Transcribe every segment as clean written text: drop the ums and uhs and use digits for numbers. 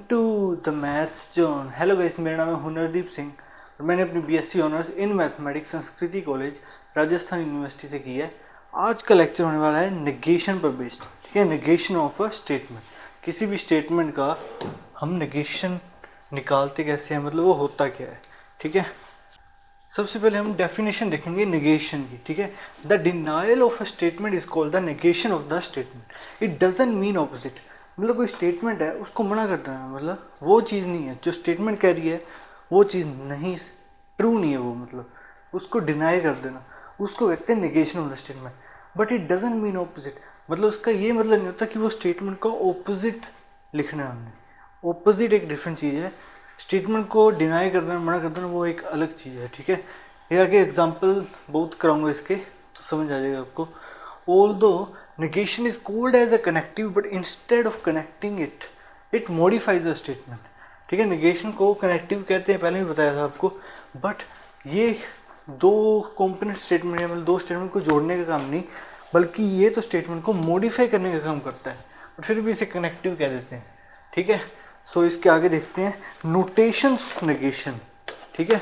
To the maths zone. Hello guys, मेरा नाम है हुनरदीप सिंह और मैंने अपनी BSc honours in mathematics Sanskriti college Rajasthan university से की है। आज का लेक्चर होने वाला है नेगेशन पर बेस्ड। ठीक है, नेगेशन ऑफ अ स्टेटमेंट। किसी भी स्टेटमेंट का हम नेगेशन निकालते कैसे हैं, मतलब वो होता क्या है। ठीक है, सबसे पहले हम डेफिनेशन देखेंगे नेगेशन की। ठीक है, the denial of a statement is called the negation of the statement. It doesn't mean opposite. मतलब कोई स्टेटमेंट है उसको मना कर देना, मतलब वो चीज़ नहीं है जो स्टेटमेंट कह रही है, वो चीज़ नहीं, ट्रू नहीं है वो, मतलब उसको डिनाई कर देना, उसको कहते हैं negation of the statement. But it doesn't mean opposite, मतलब उसका ये मतलब नहीं होता कि वो स्टेटमेंट का ऑपोजिट लिखना है हमने। ऑपोजिट एक डिफरेंट चीज़ है, स्टेटमेंट को डिनाई कर देना, मना कर देना, वो एक अलग चीज़ है। ठीक है, ये आगे एग्जाम्पल बहुत कराऊंगा इसके, तो समझ आ जाएगा आपको। Although negation is called as a connective, but instead of connecting it modifies the statement. ठीक है, negation को connective कहते हैं, पहले भी बताया था आपको। बट ये दो कंपोनेंट स्टेटमेंट है, मतलब दो स्टेटमेंट को जोड़ने का काम नहीं, बल्कि ये तो स्टेटमेंट को मॉडिफाई करने का काम करता है, और फिर भी इसे कनेक्टिव कह देते हैं। ठीक है, सो इसके आगे देखते हैं नोटेशंस ऑफ नेगेशन। ठीक है,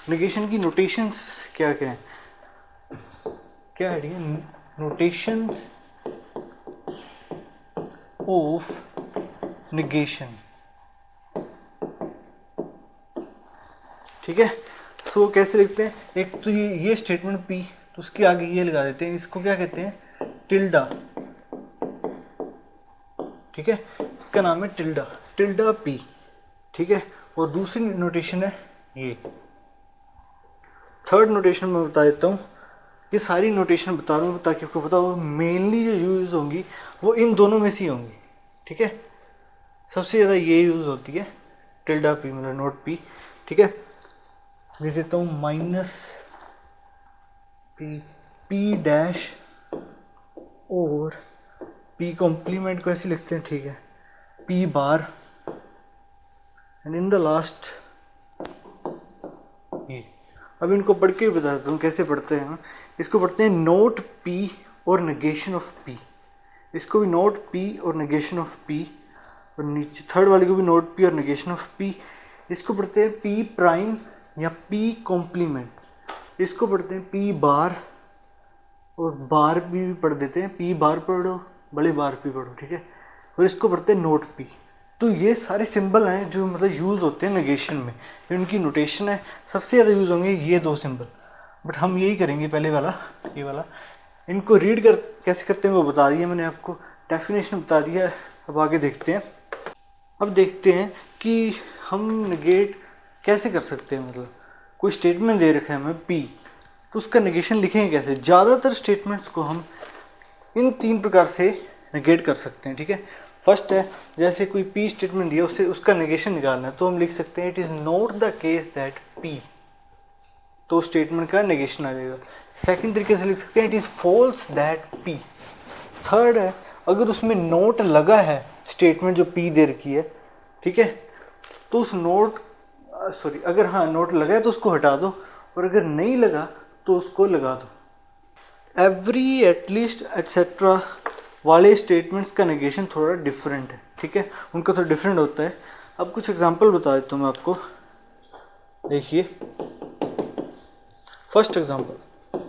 नेगेशन की नोटेशंस क्या क्या है, क्या है। ठीक है, नोटेशंस ऑफ नेगेशन। ठीक है, सो कैसे लिखते हैं, एक तो ये स्टेटमेंट पी, तो उसके आगे ये लगा देते हैं, इसको क्या कहते हैं, टिल्डा। ठीक है, इसका नाम है टिल्डा, टिल्डा पी। ठीक है, और दूसरी नोटेशन है ये। थर्ड नोटेशन मैं बता देता हूँ, ये सारी नोटेशन बता रहा हूँ ताकि आपको पता हो, मेनली जो यूज होंगी वो इन दोनों में से ही होंगी। ठीक है, सबसे ज़्यादा ये यूज़ होती है टिल्डा पी, मतलब नोट पी। ठीक है, लिख देता हूँ माइनस पी, पी डैश और पी कॉम्प्लीमेंट को ऐसे लिखते हैं। ठीक है, P bar and in the last ये। अब इनको पढ़ के भी बता देता हूँ कैसे पढ़ते हैं। इसको पढ़ते हैं नोट पी और नेगेशन ऑफ पी, इसको भी नोट पी और नेगेशन ऑफ पी, और नीचे थर्ड वाले को भी नोट पी और नेगेशन ऑफ पी। इसको पढ़ते हैं पी प्राइम या पी कॉम्प्लीमेंट, इसको पढ़ते हैं पी बार, और बार भी पढ़ देते हैं, पी बार पढ़ो, बड़े बार पी पढ़ो। ठीक है, और इसको पढ़ते हैं नोट पी। तो ये सारे सिंबल हैं जो मतलब यूज़ होते हैं नेगेशन में, इनकी नोटेशन है। सबसे ज़्यादा यूज़ होंगे ये दो सिंबल, बट हम यही करेंगे पहले वाला, ये वाला। इनको रीड कर कैसे करते हैं वो बता दिया मैंने आपको, डेफिनेशन बता दिया। अब आगे देखते हैं। अब देखते हैं कि हम नेगेट कैसे कर सकते हैं, मतलब कोई स्टेटमेंट दे रखा है हमें पी, तो उसका नेगेशन लिखेंगे कैसे। ज़्यादातर स्टेटमेंट्स को हम इन तीन प्रकार से नेगेट कर सकते हैं। ठीक है, फर्स्ट है, जैसे कोई पी स्टेटमेंट दिया, उससे उसका नेगेशन निकालना है, तो हम लिख सकते हैं it is not the case that P, तो स्टेटमेंट का नेगेशन आ जाएगा। सेकंड तरीके से लिख सकते हैं it is false that P. Third है, अगर उसमें नोट लगा है स्टेटमेंट जो पी दे रखी है, ठीक है, तो उस नोट अगर हाँ नोट लगा है तो उसको हटा दो, और अगर नहीं लगा तो उसको लगा दो। एवरी, एटलीस्ट, एटसेट्रा वाले स्टेटमेंट्स का नेगेशन थोड़ा डिफरेंट है। ठीक है, उनका थोड़ा डिफरेंट होता है। अब कुछ एग्जांपल बता देता हूँ मैं आपको, देखिए। फर्स्ट एग्जांपल,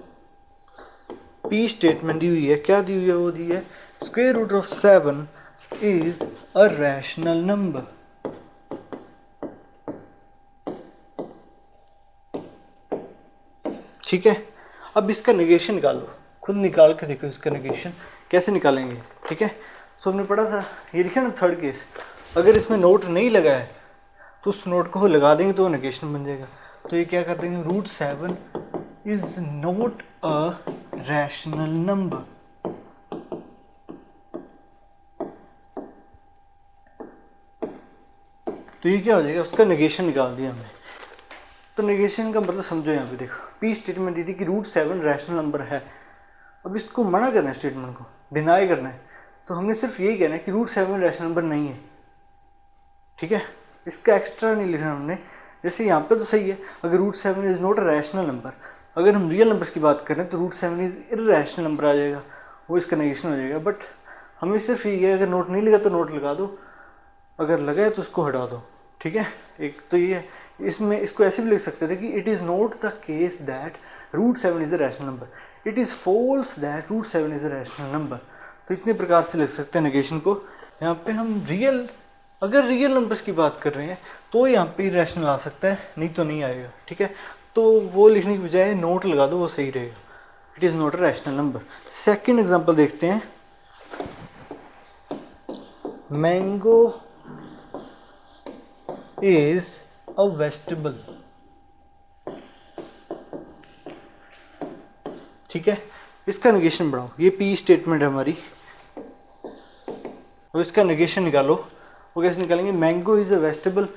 पी स्टेटमेंट दी हुई है, क्या दी हुई है, वो दी है square root of 7 is a rational number. ठीक है, अब इसका नेगेशन निकालो, खुद निकाल के देखो इसका नेगेशन कैसे निकालेंगे। ठीक है, सो हमने पढ़ा था, ये लिखा ना थर्ड केस, अगर इसमें नोट नहीं लगा है तो उस नोट को लगा देंगे तो नेगेशन बन जाएगा। तो ये क्या कर देंगे, root 7 is not a rational number. तो ये क्या हो जाएगा, उसका नेगेशन निकाल दिया हमने। तो नेगेशन का मतलब समझो, यहाँ पे देखो, पी स्टेटमेंट दी थी कि रूट 7 रैशनल नंबर है। अब इसको मना करना है, स्टेटमेंट को डिनाई करना है, तो हमने सिर्फ यही कहना है कि रूट 7 रैशनल नंबर नहीं है। ठीक है, इसका एक्स्ट्रा नहीं लिखना हमने। जैसे यहाँ पे तो सही है, अगर root 7 is not a rational number, अगर हम रियल नंबर्स की बात करें तो रूट 7 इज इरैशनल नंबर आ जाएगा, वो इसका नेगेशन हो जाएगा। बट हमें सिर्फ ये है, अगर नोट नहीं लगा तो नोट लगा दो, अगर लगा है तो उसको हटा दो, ठीक है। एक तो ये, इसमें इसको ऐसे भी लिख सकते थे कि it is not the case that root 7 is a rational number, it is false that root 7 is a rational number. तो इतने प्रकार से लिख सकते हैं नेगेशन को। यहाँ पे हम रियल, अगर रियल नंबर्स की बात कर रहे हैं तो यहाँ पे रैशनल आ सकता है, नहीं तो नहीं आएगा, ठीक है। तो वो लिखने की बजाय नोट लगा दो, वो सही रहेगा, it is not a rational number. Second example देखते हैं, मैंगो इज अ वेजिटेबल, ठीक है। इसका नेगेशन बढ़ाओ, ये पी स्टेटमेंट है हमारी, और इसका नेगेशन निकालो। वो कैसे निकालेंगे, मैंगो इज अ वेजिटेबल,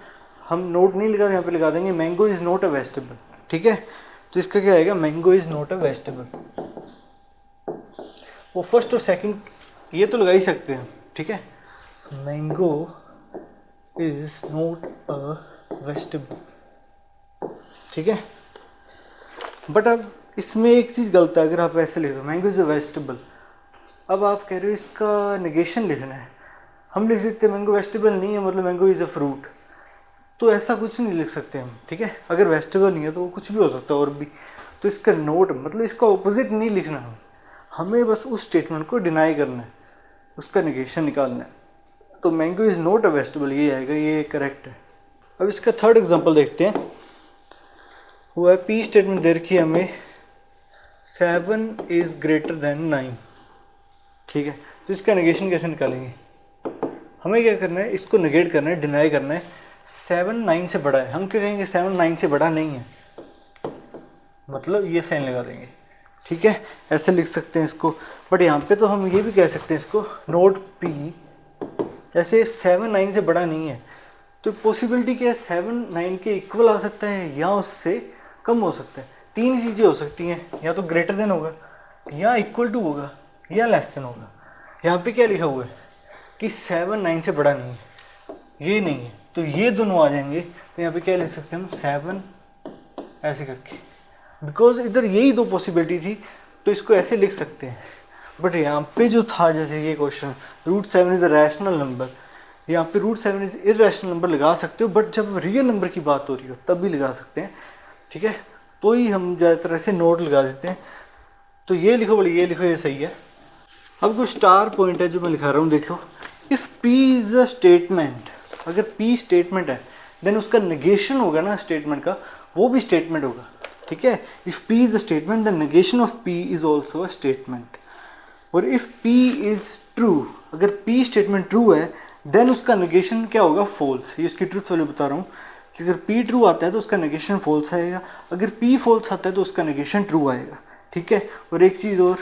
हम नोट नहीं लगा, यहाँ पे लगा देंगे mango is not a vegetable, ठीक है। तो इसका क्या आएगा, mango is not a vegetable. वो फर्स्ट और सेकंड ये तो लगा ही सकते हैं, ठीक है। Mango is not a vegetable, ठीक है। बट अब इसमें एक चीज़ गलत है, अगर आप ऐसे लिख दो मैंगो इज अ वेजिटेबल, अब आप कह रहे हो इसका नेगेशन लिखना है, हम लिख सकते हैं मैंगो वेजिटेबल नहीं है मतलब मैंगो इज अ फ्रूट, तो ऐसा कुछ नहीं लिख सकते हम, ठीक है। अगर वेजिटेबल नहीं है तो वो कुछ भी हो सकता है और भी। तो इसका नोट मतलब इसका ऑपोजिट नहीं लिखना है, हमें बस उस स्टेटमेंट को डिनाई करना है, उसका नेगेशन निकालना है। तो mango is not a vegetable ये आएगा, ये करेक्ट है। अब इसका थर्ड एग्जांपल देखते हैं, वो है पी स्टेटमेंट दे रखी है हमें, 7 इज ग्रेटर देन 9, ठीक है। तो इसका नेगेशन कैसे निकालेंगे, हमें क्या करना है, इसको नेगेट करना है, डिनाई करना है। 7 9 से बड़ा है, हम क्या कहेंगे 7 9 से बड़ा नहीं है, मतलब ये साइन लगा देंगे, ठीक है। ऐसे लिख सकते हैं इसको। बट यहाँ पे तो हम ये भी कह सकते हैं इसको, नोट पी, ऐसे 7 9 से बड़ा नहीं है, तो पॉसिबिलिटी क्या है, 7 9 के इक्वल आ सकता है या उससे कम हो सकता है। तीन चीज़ें हो सकती हैं, या तो ग्रेटर देन होगा, या इक्वल टू होगा, या लेस देन होगा। यहाँ पे क्या लिखा हुआ है कि 7 9 से बड़ा नहीं है, ये नहीं है, तो ये दोनों आ जाएंगे। तो यहाँ पे क्या लिख सकते हैं हम, 7 ऐसे करके, बिकॉज इधर यही दो पॉसिबिलिटी थी, तो इसको ऐसे लिख सकते हैं। बट यहाँ पे जो था, जैसे ये question root 7 is a rational number, यहाँ पे रूट 7 इज इरेशनल नंबर लगा सकते हो, बट जब रियल नंबर की बात हो रही हो तब भी लगा सकते हैं, ठीक है। तो ही हम ज़्यादातर ऐसे नोट लगा देते हैं। तो ये लिखो, बोले ये लिखो, ये सही है। अब कोई स्टार पॉइंट है जो मैं लिखा रहा हूँ, देखो, if P is a statement, अगर पी स्टेटमेंट है देन उसका नेगेशन होगा ना स्टेटमेंट का, वो भी स्टेटमेंट होगा, ठीक है। If P is a statement the negation of P is also a statement. और इफ़ पी इज़ ट्रू, अगर पी स्टेटमेंट ट्रू है देन उसका नेगेशन क्या होगा, फॉल्स। ये इसकी ट्रूथ वैल्यू बता रहा हूँ कि अगर पी ट्रू आता है तो उसका नेगेशन फॉल्स आएगा, अगर पी फॉल्स आता है तो उसका नेगेशन ट्रू आएगा, ठीक है। और एक चीज़ और,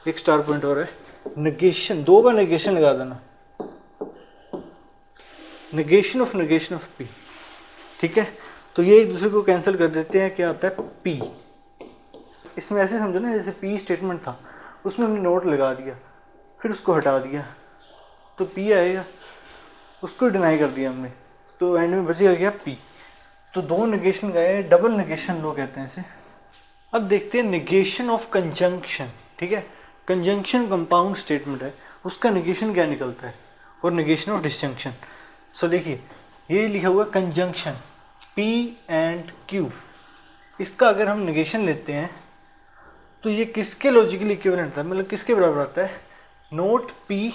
एक स्टार पॉइंट और है, नेगेशन, दो बार नेगेशन लगा देना, नेगेशन ऑफ पी, ठीक है। तो ये एक दूसरे को कैंसिल कर देते हैं, क्या आता है पी। इसमें ऐसे समझो ना, जैसे पी स्टेटमेंट था, उसमें हमने नोट लगा दिया, फिर उसको हटा दिया, तो पी आएगा, उसको डिनाई कर दिया हमने, तो एंड में बचेगा क्या, पी। तो दो नेगेशन गए, डबल नेगेशन लोग कहते हैं इसे। अब देखते हैं नेगेशन ऑफ कंजंक्शन, ठीक है। कंजंक्शन कंपाउंड स्टेटमेंट है, उसका नेगेशन क्या निकलता है, और नेगेशन ऑफ डिस्जंक्शन। सो देखिए, ये लिखा हुआ कंजंक्शन पी एंड क्यू, इसका अगर हम नेगेशन लेते हैं तो ये किसके लॉजिकली इक्विवेलेंट था, मतलब किसके बराबर आता है, नोट पी,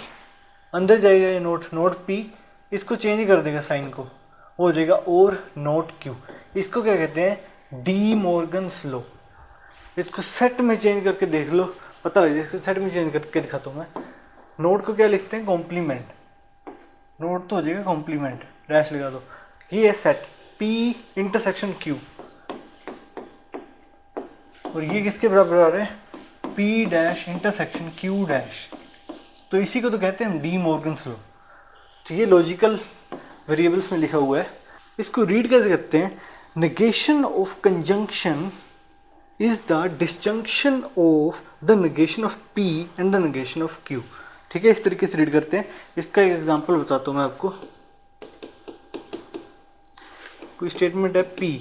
अंदर जाएगा ये नोट पी, इसको चेंज कर देगा साइन को, हो जाएगा और नोट क्यू। इसको क्या कहते हैं, डी मॉर्गन्स लॉ। इसको सेट में चेंज करके देख लो, पता लग जाए। इसको सेट में चेंज करके दिखाता हूँ मैं। नोट को क्या लिखते हैं, कॉम्प्लीमेंट, नोट तो हो जाएगा कॉम्प्लीमेंट, डैश लगा दो, ये है सेट पी इंटरसेक्शन क्यू, और ये किसके बराबर आ रहा है, P dash intersection Q dash. तो इसी को तो कहते हैं हम डी मॉर्गन्स लॉ। तो ये लॉजिकल वेरिएबल्स में लिखा हुआ है। इसको रीड कैसे करते हैं, negation of conjunction is the disjunction of the negation of P and the negation of Q, ठीक है। इस तरीके से रीड करते हैं। इसका एक एग्जांपल बताता हूँ मैं आपको। कोई स्टेटमेंट है P,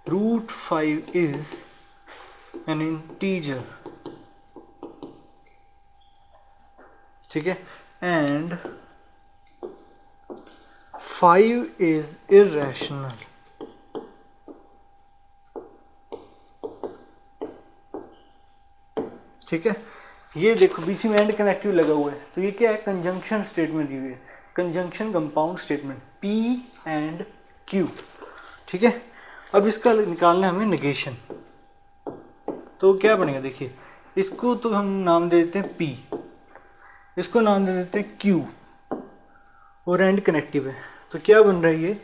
root 5 is an integer, ठीक है, एंड 5 इज इरेशनल। ठीक है, ये देखो बीच में एंड कनेक्टिव लगा हुआ है, तो ये क्या है, कंजंक्शन स्टेटमेंट दी हुई है, conjunction compound statement P and Q। ठीक है, अब इसका निकालना है हमें नेगेशन। तो क्या बनेगा, देखिए इसको तो हम नाम दे देते हैं P, इसको नाम दे देते हैं Q, और एंड कनेक्टिव है, तो क्या बन रहा है ये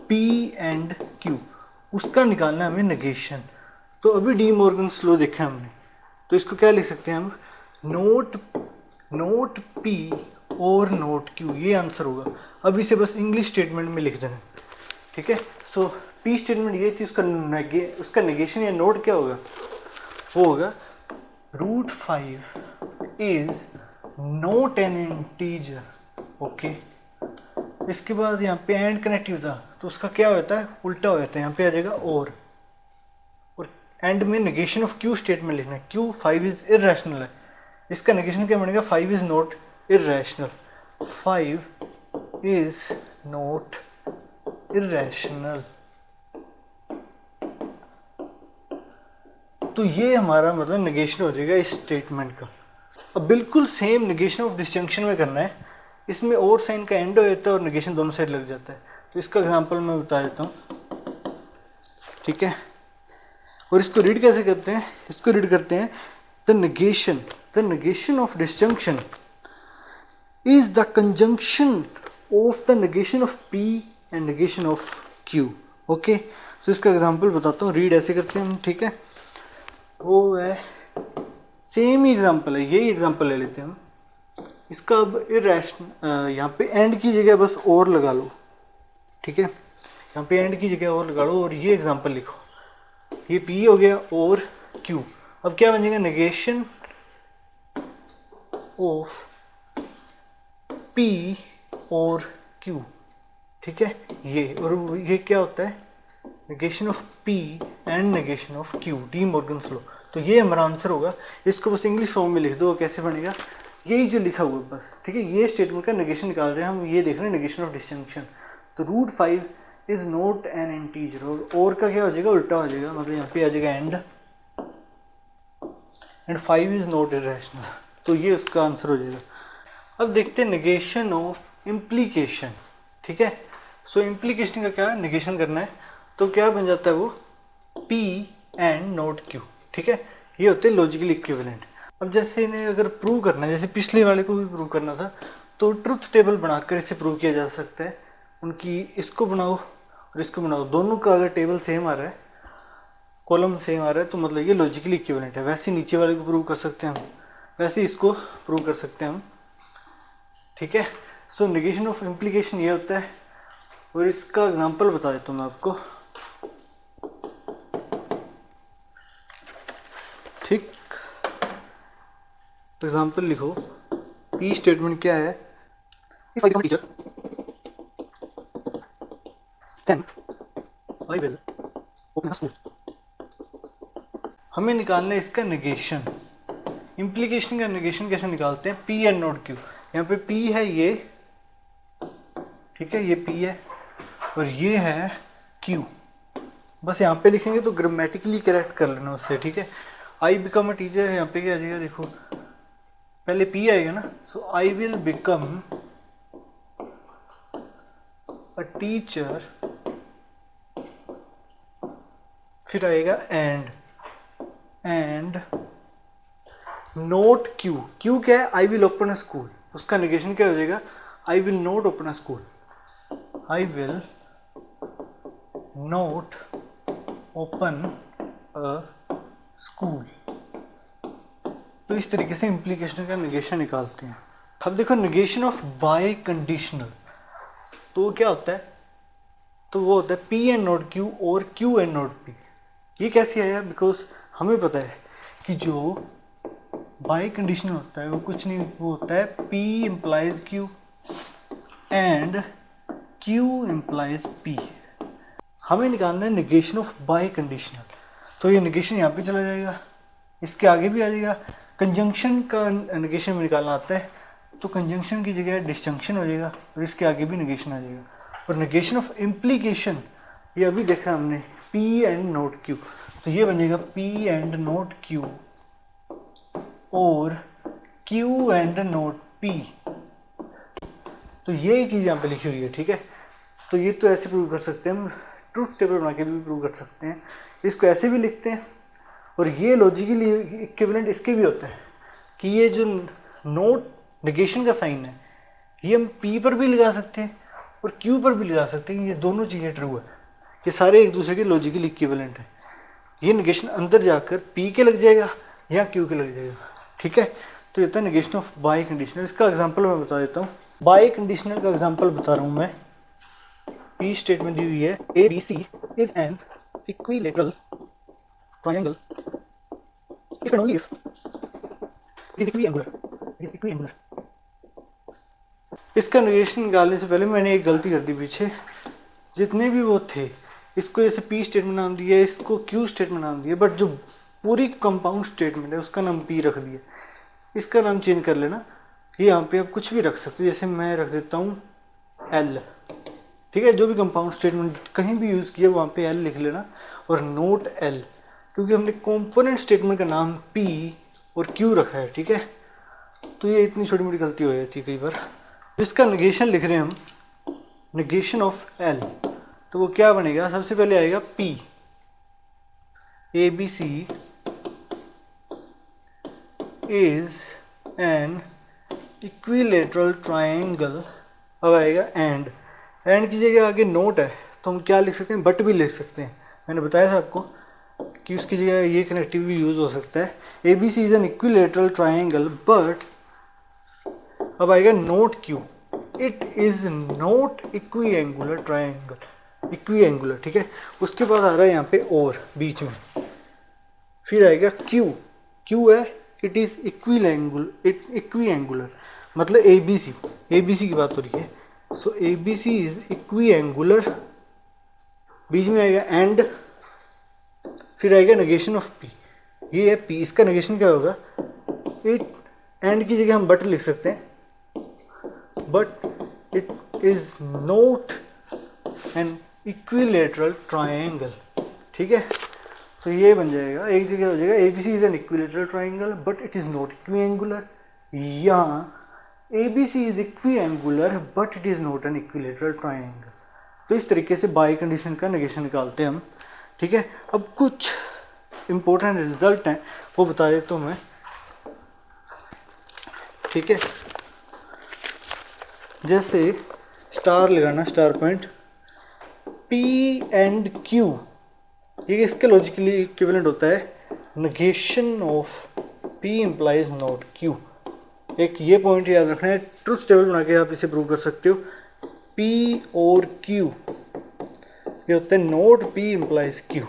P एंड Q। उसका निकालना है हमें नेगेशन। तो अभी डी मॉर्गन्स लॉ देखा हमने, तो इसको क्या लिख सकते हैं हम, नोट P और नोट Q, ये आंसर होगा। अब इसे बस इंग्लिश स्टेटमेंट में लिख देना। ठीक है, सो P स्टेटमेंट ये थी, उसका नेगेशन या नोट क्या होगा, वो होगा √5 is not an integer. Okay, इसके बाद यहाँ पे एंड कनेक्टिव था, तो उसका क्या होता है, उल्टा हो जाता है, यहाँ पे आ जाएगा और एंड में नेगेशन ऑफ Q स्टेटमेंट लिखना है। Q 5 इज इरेशनल है, इसका नेगेशन क्या बनेगा, 5 is not irrational, 5 is not irrational. तो ये हमारा मतलब नेगेशन हो जाएगा इस स्टेटमेंट का। अब बिल्कुल सेम नेगेशन ऑफ डिस्जंक्शन में करना है, इसमें और साइन का एंड हो जाता है और नेगेशन दोनों साइड लग जाता है। तो इसका एग्जांपल मैं बता देता हूँ। ठीक है, और इसको रीड कैसे करते हैं, इसको रीड करते हैं, the negation of disjunction is the conjunction of the negation of P and negation of Q। Okay, तो इसका एग्जांपल बताता हूँ, रीड ऐसे करते हैं हम। ठीक है, वो है सेम ही एग्जांपल है, यही एग्जांपल ले लेते हैं हम। इसका अब इरेशनल, यहाँ पे एंड की जगह बस और लगा लो। ठीक है, यहाँ पे एंड की जगह और लगा लो और ये एग्जांपल लिखो, ये P हो गया और Q। अब क्या बन जाएगा, नेगेशन ऑफ P और Q। ठीक है, ये और ये क्या होता है, negation of P and negation of Q, D Morgan's law. तो ये हमारा आंसर होगा। इसको बस इंग्लिश फॉर्म में लिख दो, कैसे बनेगा, यही जो लिखा हुआ है बस। ठीक है, ये स्टेटमेंट का नेगेशन निकाल रहे हैं हम, ये देख रहे हैं नेगेशन ऑफ डिस्जंक्शन। तो √5 इज नॉट एन इंटीजर, और का क्या हो जाएगा, उल्टा हो जाएगा, मतलब यहाँ पे आ जाएगा एंड 5 इज नॉट इरेशनल। तो ये उसका आंसर हो जाएगा। अब देखते हैं नेगेशन ऑफ इम्प्लीकेशन। ठीक है, सो इम्प्लीकेशन का क्या है, नेगेशन करना है, तो क्या बन जाता है वो P एंड नॉट Q। ठीक है, ये होते हैं लॉजिकली इक्विवेलेंट। अब जैसे इन्हें अगर प्रूव करना है, जैसे पिछले वाले को भी प्रूव करना था, तो ट्रुथ टेबल बनाकर इसे प्रूव किया जा सकता है। उनकी इसको बनाओ और इसको बनाओ, दोनों का अगर टेबल सेम आ रहा है, कॉलम सेम आ रहा है, तो मतलब ये लॉजिकली इक्विवेलेंट है। वैसे नीचे वाले को प्रूव कर सकते हैं हम, वैसे इसको प्रूव कर सकते हैं हम। ठीक है, सो नेगेशन ऑफ इम्प्लीकेशन ये होता है, और इसका एग्जांपल बता देता हूँ मैं आपको। ठीक, एग्जांपल लिखो, P स्टेटमेंट क्या है, if I become teacher then I will open a school. हमें निकालना है इसका नेगेशन। इम्प्लीकेशन का नेगेशन कैसे निकालते हैं, P एंड नॉट Q। यहाँ पे P है ये, ठीक है, ये P है और ये है Q। बस यहाँ पे लिखेंगे तो ग्रामेटिकली करेक्ट कर लेना उससे। ठीक है, आई बिकम अ टीचर, यहाँ पे क्या आ जाएगा, देखो पहले P आएगा ना, so I will become a teacher, फिर आएगा एंड नोट Q। Q क्या है, I will open a school, उसका नेगेशन क्या हो जाएगा, I will not open a school, I will not open a school. तो इस तरीके से इम्प्लीकेशन का नेगेशन निकालते हैं। अब देखो नेगेशन ऑफ बाय कंडीशनल, तो क्या होता है, तो वो होता है P एंड नॉट Q और Q एंड नॉट P। ये कैसे आया, बिकॉज हमें पता है कि जो बाय कंडीशनल होता है वो कुछ नहीं, वो होता है P implies Q and Q implies P। हमें निकालना है नेगेशन ऑफ बाय कंडीशनल, तो ये नेगेशन यहाँ पे चला जाएगा, इसके आगे भी आ जाएगा। कंजंक्शन का नेगेशन में निकालना आता है, तो कंजंक्शन की जगह डिस्जंक्शन हो जाएगा और इसके आगे भी नेगेशन आ जाएगा। और नेगेशन ऑफ इम्प्लीकेशन ये अभी देखा हमने P एंड नोट Q, तो ये बनेगा P एंड नोट Q और Q एंड नोट P। तो यही चीज़ यहाँ पे लिखी हुई है, ठीक है। तो ये तो ऐसे प्रूव कर सकते हैं हम, ट्रूथ टेबल बना के भी प्रूव कर सकते हैं, इसको ऐसे भी लिखते हैं। और ये लॉजिकली इक्विवेलेंट इसके भी होता है कि ये जो नोट नेगेशन का साइन है ये हम P पर भी लगा सकते हैं और Q पर भी लगा सकते हैं, ये दोनों चीज़ें ट्रू है, ये सारे एक दूसरे के लॉजिकली इक्विवेलेंट है। ये नेगेशन अंदर जाकर P के लग जाएगा या Q के लग जाएगा, ठीक है। तो ये होता है नेगेशन ऑफ बाई कंडीशनल। इसका एग्जांपल मैं बता देता हूँ, बाई कंडीशनल का एग्जांपल बता रहा हूँ मैं। P स्टेटमेंट दी हुई है ABC is an equilateral triangle if and only if it is equiangular, it is equiangular। इसका नेगेशन निकालने से पहले मैंने एक गलती कर दी पीछे, जितने भी वो थे इसको जैसे P स्टेटमेंट नाम दिया, इसको Q स्टेटमेंट नाम दिया, बट जो पूरी कंपाउंड स्टेटमेंट है उसका नाम P रख दिया। इसका नाम चेंज कर लेना, ये यहाँ पे आप कुछ भी रख सकते हो, जैसे मैं रख देता हूँ L, ठीक है। जो भी कंपाउंड स्टेटमेंट कहीं भी यूज़ किया वहाँ पे L लिख लेना और नोट L, क्योंकि हमने कंपोनेंट स्टेटमेंट का नाम P और Q रखा है, ठीक है। तो ये इतनी छोटी मोटी गलती हो जाती है कई बार। इसका नेगेशन लिख रहे हैं हम, नेगेशन ऑफ L, तो वो क्या बनेगा, सबसे पहले आएगा P ABC is an equilateral triangle. अब आएगा एंड की जगह आगे नोट है तो हम क्या लिख सकते हैं, बट भी लिख सकते हैं। मैंने बताया था आपको कि उसकी जगह ये कनेक्टिव भी यूज हो सकता है, ABC is an equilateral triangle but, अब आएगा not Q, it is not equiangular triangle, equiangular, ठीक है। उसके बाद आ रहा है यहाँ पे और बीच में, फिर आएगा Q है इट इज इक्विएंगुलर, मतलब ABC की बात हो रही है। सो ABC इज इक्विएंगुलर, बीच में आएगा एंड, फिर आएगा नेगेशन ऑफ P, ये है P। इसका नेगेशन क्या होगा, इट, एंड की जगह हम बट लिख सकते हैं, but it is not an equilateral triangle, ठीक है। तो ये बन जाएगा, एक जगह हो जाएगा ABC is an equilateral triangle but it is not equiangular, या ABC is equiangular but it is not an equilateral triangle. तो इस तरीके से बाई कंडीशन का नेगेशन निकालते हैं हम, ठीक है। अब कुछ इंपॉर्टेंट रिजल्ट हैं वो बता देता हूँ मैं, ठीक है। जैसे स्टार लगाना, star point, P and Q, ये इसके लॉजिकली इक्विवेलेंट होता है, negation of P implies not Q। एक ये पॉइंट याद रखना है, ट्रूथ टेबल बना के आप इसे प्रूव कर सकते हो। P और Q ये होते हैं नोट P इम्प्लाइज Q,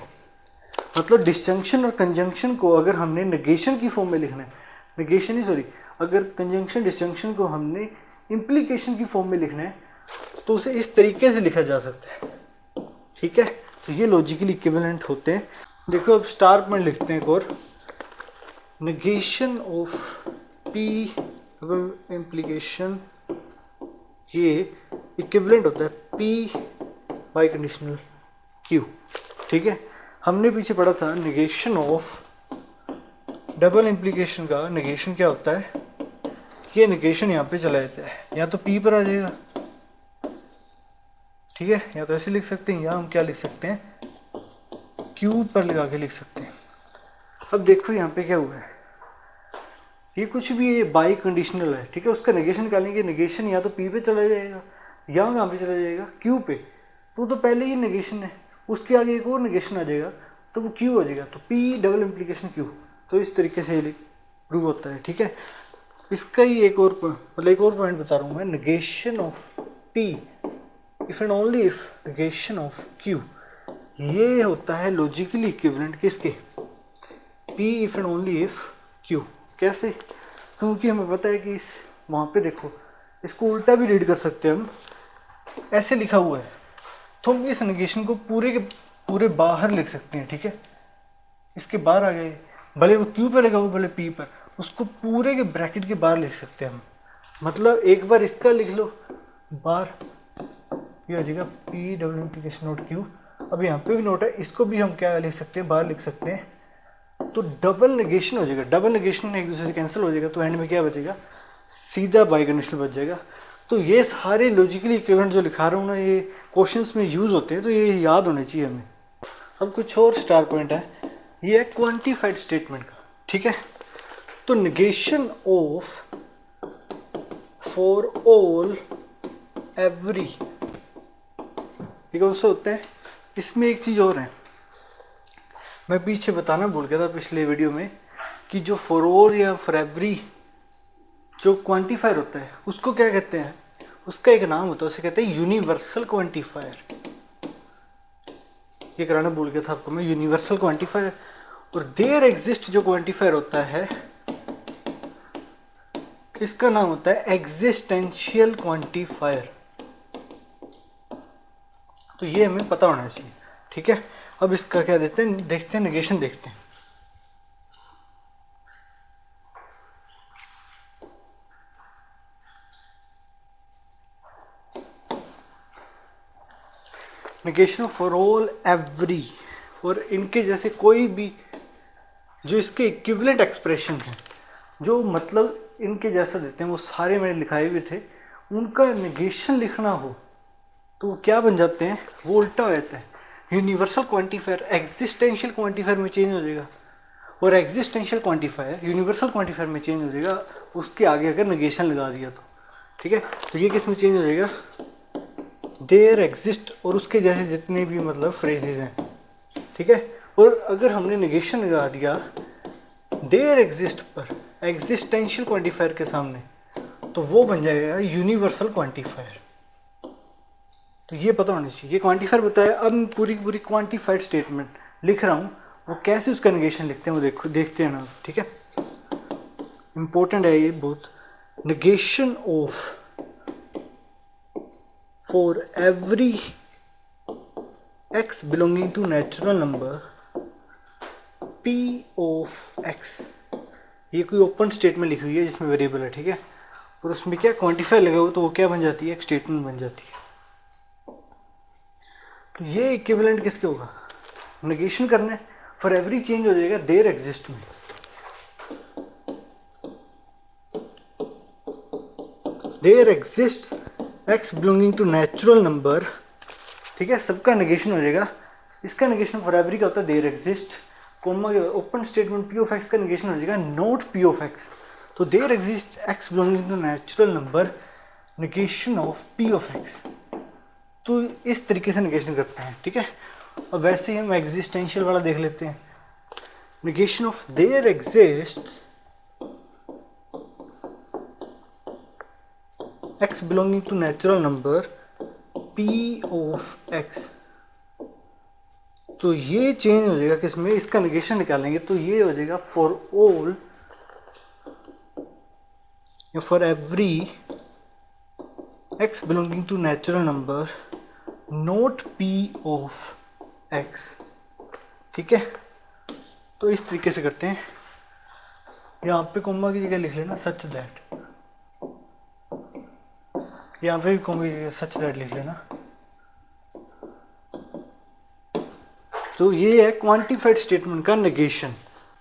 मतलब डिस्जंक्शन और कंजंक्शन को अगर हमने नेगेशन की फॉर्म में लिखना है, नेगेशन ही सॉरी, अगर कंजंक्शन डिस्जंक्शन को हमने इम्प्लीकेशन की फॉर्म में लिखना है तो उसे इस तरीके से लिखा जा सकता है, ठीक है। तो ये लॉजिकली इक्विवेलेंट होते हैं। देखो अब स्टार पॉइंट लिखते हैं एक और, नेगेशन ऑफ P इम्प्लीकेशन, ये इक्विवेलेंट होता है P बाई कंडीशनल Q, ठीक है। हमने पीछे पढ़ा था नेगेशन ऑफ डबल इम्प्लीकेशन का नेगेशन क्या होता है, ये नेगेशन यहाँ पे चला जाता है, या तो P पर आ जाएगा, ठीक है, या तो ऐसे लिख सकते हैं, या हम क्या लिख सकते हैं, Q पर लगा के लिख सकते हैं। अब देखो यहाँ पे क्या हुआ है, ये कुछ भी ये बाई कंडीशनल है, ठीक है। उसका नेगेशन निकालेंगे, नेगेशन या तो P पे चला जाएगा या कहाँ पे चला जाएगा, Q पे। तो पहले ही नेगेशन है, उसके आगे एक और नेगेशन आ जाएगा तो वो Q हो जाएगा, तो P डबल इम्प्लीकेशन Q। तो इस तरीके से प्रूव होता है, ठीक है। इसका ही एक और मतलब एक और पॉइंट बता रहा हूँ मैं, negation of P if and only if negation of Q, ये होता है लॉजिकली इक्विवेलेंट किसके, P if and only if Q। कैसे, क्योंकि हमें पता है कि इस वहाँ पे देखो, इसको उल्टा भी रीड कर सकते हैं हम, ऐसे लिखा हुआ है तो हम इस नेगेशन को पूरे के पूरे बाहर लिख सकते हैं, ठीक है। इसके बाहर आ गए, भले वो Q पे लगा हो भले P पर, उसको पूरे के ब्रैकेट के बाहर लिख सकते हैं हम। मतलब एक बार इसका लिख लो बाहर, ये हो जाएगा P W integration note Q. अब यहाँ पे भी नोट है, इसको भी हम क्या लिख सकते हैं, बाहर लिख सकते हैं। तो डबल नेगेशन हो जाएगा, डबल नेगेशन एक दूसरे से कैंसिल हो जाएगा, तो एंड में क्या बचेगा, सीधा बाइकंडीशनल बच जाएगा। तो ये सारे लॉजिकली इक्विवेलेंट जो लिखा रहा हूँ ना, ये क्वेश्चंस में यूज होते हैं, तो ये याद होने चाहिए हमें। अब कुछ और स्टार पॉइंट है, ये है क्वांटिफाइड स्टेटमेंट का, ठीक है। तो negation of for all every, ये कौन सा होता है। इसमें एक चीज़ और है, मैं पीछे बताना भूल गया था पिछले वीडियो में, कि जो फॉर ऑल या फॉर एवरी जो क्वांटिफायर होता है उसको क्या कहते हैं, उसका एक नाम होता है, उसे कहते हैं यूनिवर्सल क्वांटिफायर। ये कराना भूल गया था आपको मैं, यूनिवर्सल क्वांटिफायर। और देयर एग्जिस्ट जो क्वांटिफायर होता है, इसका नाम होता है एग्जिस्टेंशियल क्वांटिफायर। तो ये हमें पता होना चाहिए, ठीक है। अब इसका क्या देखते हैं नेगेशन देखते हैं। नेगेशन फॉर ऑल एवरी, और इनके जैसे कोई भी जो इसके इक्विवेलेंट एक्सप्रेशन हैं, जो मतलब इनके जैसा देते हैं, वो सारे मैंने लिखाए हुए थे, उनका नेगेशन लिखना हो तो वो क्या बन जाते हैं, वो उल्टा हो जाता है। यूनिवर्सल क्वांटिफायर एग्जिस्टेंशियल क्वांटिफायर में चेंज हो जाएगा, और एग्जिस्टेंशियल क्वांटिफायर यूनिवर्सल क्वांटिफायर में चेंज हो जाएगा, उसके आगे अगर नेगेशन लगा दिया तो, ठीक है। तो ये किस में चेंज हो जाएगा, देयर एग्जिस्ट, और उसके जैसे जितने भी मतलब फ्रेजेज हैं, ठीक है। और अगर हमने नेगेशन लगा दिया देयर एग्जिस्ट पर एग्जिस्टेंशियल क्वांटिफायर के सामने, तो वो बन जाएगा यूनिवर्सल क्वांटिफायर। तो ये पता होना चाहिए, ये क्वांटिफायर बताया। अब मैं पूरी पूरी क्वांटिफाइड स्टेटमेंट लिख रहा हूँ, वो कैसे उसका नेगेशन लिखते हैं वो देखते हैं ना, ठीक है। इंपॉर्टेंट है ये बहुत। Negation of for every x belonging to natural number p of x, ये कोई ओपन स्टेटमेंट लिखी हुई है जिसमें वेरिएबल है, ठीक है, और उसमें क्या क्वांटिफायर लगा हुआ, तो वो क्या बन जाती है, एक स्टेटमेंट बन जाती है। तो ये इक्विवेलेंट किसके होगा, नेगेशन करना है, फॉर एवरी चेंज हो जाएगा देयर एग्जिस्ट में, there exist x belonging to natural number, ठीक है, सबका नेगेशन हो जाएगा। इसका नेगेशन फॉर एवरी का होता है देयर एग्जिस्ट, कोमा के open statement p of x का नेगेशन हो जाएगा नॉट p ऑफ x। तो there exist x belonging to natural number negation of p of x। तो इस तरीके से नेगेशन करते हैं, ठीक है। और वैसे ही हम एग्जिस्टेंशियल वाला देख लेते हैं, negation of their exist x belonging to natural number p of x। तो ये चेंज हो जाएगा किसमें, इसका नेगेशन निकालेंगे तो ये हो जाएगा फॉर ऑल या for every x belonging to natural number not p of x, ठीक है। तो इस तरीके से करते हैं, यहाँ पे कोमा की जगह लिख लेना सच दैट, यहाँ पे भी कोमा की जगह सच दैट लिख लेना। तो ये है क्वांटिफाइड स्टेटमेंट का नेगेशन।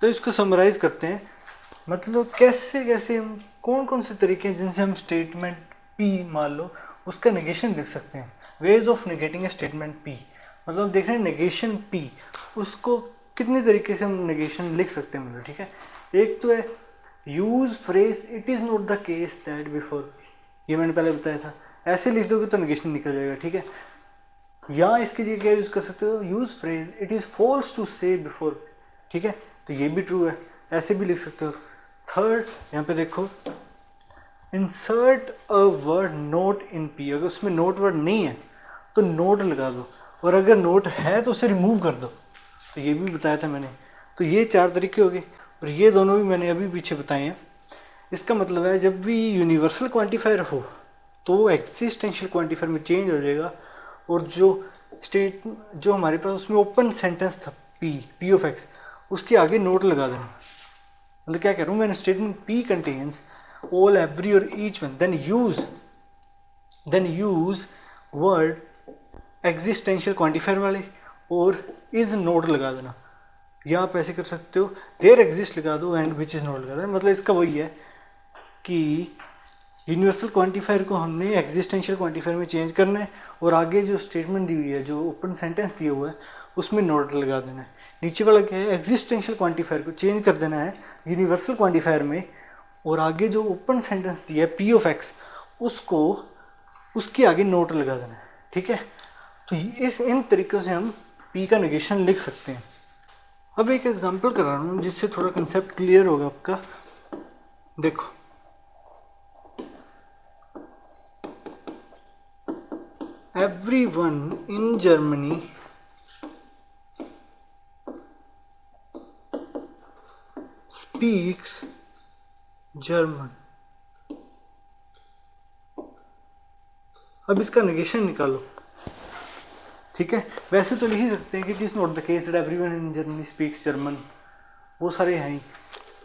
तो इसको समराइज करते हैं, मतलब कैसे कैसे हम कौन कौन से तरीके हैं जिनसे हम स्टेटमेंट P मान लो उसका नेगेशन लिख सकते हैं। Ways of negating A statement P, मतलब देख रहे हैं नेगेशन P, उसको कितने तरीके से हम नेगेशन लिख सकते हैं, मतलब ठीक है। एक तो है use phrase it is not the case that before, ये मैंने पहले बताया था, ऐसे लिख दोगे तो नेगेशन निकल जाएगा, ठीक है। या इसकी जगह क्या यूज़ कर सकते हो, use phrase it is false to say before, ठीक है, तो ये भी ट्रू है, ऐसे भी लिख सकते हो। थर्ड, यहाँ पे देखो insert a word note in P, अगर उसमें नोट वर्ड नहीं है तो नोट लगा दो, और अगर नोट है तो उसे रिमूव कर दो, तो ये भी बताया था मैंने। तो ये चार तरीके हो गए, और ये दोनों भी मैंने अभी पीछे बताए हैं। इसका मतलब है जब भी यूनिवर्सल क्वांटिफायर हो तो एक्सिस्टेंशियल क्वांटिफायर में चेंज हो जाएगा, और जो हमारे पास उसमें ओपन सेंटेंस था P ऑफ x, उसके आगे नोट लगा देना। मतलब क्या कह रहा हूँ मैंने, statement P contains all every or each one, then use word existential quantifier वाले और इज नोट लगा देना, या आप ऐसे कर सकते हो देयर एग्जिस्ट लगा दो एंड विच इज नोट लगा देना। मतलब इसका वही है कि यूनिवर्सल क्वांटिफायर को हमने एग्जिस्टेंशियल क्वांटिफायर में चेंज करना है और आगे जो स्टेटमेंट दी हुई है, जो ओपन सेंटेंस दिया हुआ है, उसमें नोट लगा देना है। नीचे वाला क्या है, एग्जिस्टेंशियल क्वांटिफायर को चेंज कर देना है यूनिवर्सल क्वांटिफायर में, और आगे जो ओपन सेंटेंस दिया है पी ऑफ एक्स, उसको उसके आगे नोट लगा देना है। ठीक है, तो इन तरीक़ों से हम पी का नेगेशन लिख सकते हैं। अब एक एग्जांपल करा रहा हूँ जिससे थोड़ा कंसेप्ट क्लियर होगा आपका। देखो, everyone in Germany speaks German। अब इसका नेगेशन निकालो। ठीक है, वैसे तो लिख ही सकते हैं कि it is not the case that everyone in Germany speaks German, वो सारे हैं ही।